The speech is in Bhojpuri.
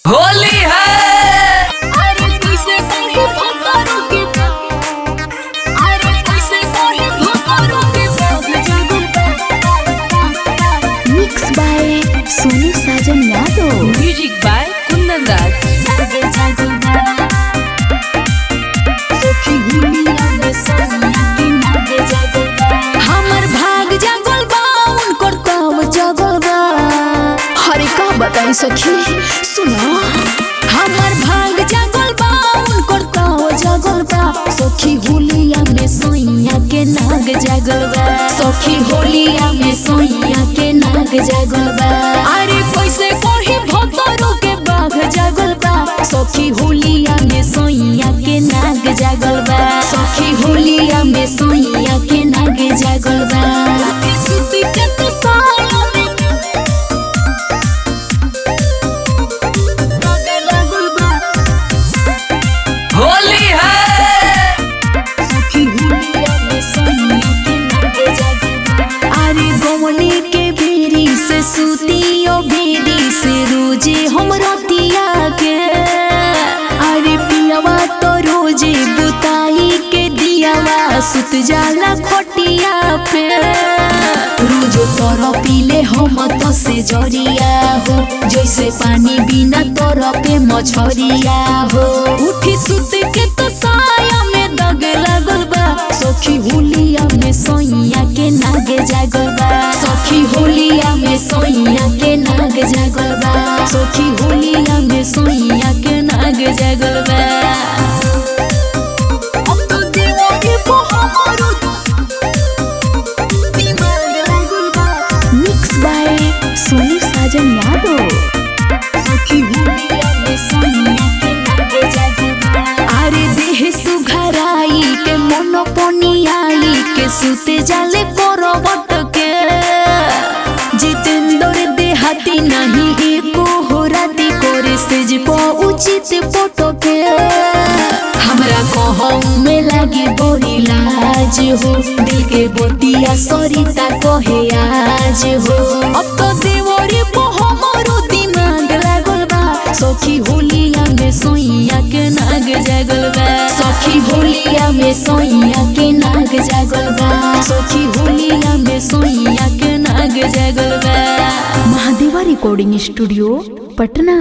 होली है। अरे कैसे कहे भोतारों के अरे कैसे कहे भोतारों के mix by Sonu Sajan Yadav, music by Kundan Raj. हमर भाग जागल बा उनकर काम जागल बा। हरे का बताई सखी सुनो, हमर भाग जागल बा उनकर काम जागल बा। सखी होलिया में सोइया के नाग जागल बा, सखी होलिया में सोइया के नाग जागल बा। अरे कैसे कही भोतारों के बाघ जागल बा, सखी होलिया में सोइया के नाग जागल बा, सखी होलिया में सोइया के नाग जागल बा। सुती के तो साया में नाग लागल बा, होली है। सखी होलिया में सोइया के नाग जागल बा। अरे गवने के बेरी से सुतियो बेरी से रोजे हम रतिया के। अरे पियावा तो रोजे बुताई के दियावा सुत जाला खटिया पे। रोज तोर पीले हम तो से जरिया हो, जैसे पानी बिना तोर पे मछरिया हो। उठी सुत के तो साया में दग लागल बा, सखी होलिया में सोइया के नाग जागल बा, सखी होलिया में सोइया के नाग जागल बा, सखी होलिया में सोइया के नाग जागल बा। अब तो दीवानी पे हमरो दिमाग लागल बा। मिक्स बाय सोनू साजन यादव, सखी होलिया में सोइया के नाग जागल बा। अरे देह सुघराई के मन पनियाई के सुते जाले करवट के। जितेंद्र देहाती नहीं एको हो राती करे सेज प उचित फोटो के। हमरा कहूँ में लागे बड़ी लाज हो, दिल के बतिया सरिता कहे आज हो। अब तो देवरी पे हमरो दिमाग लागल बा, सखी होलिया में सोइया के नाग जागल बा, सखी होलिया में सोइया के नाग जागल बा, सखी होलिया में सोइया के नाग जागल बा। महादेवा रिकॉर्डिंग स्टूडियो पटना।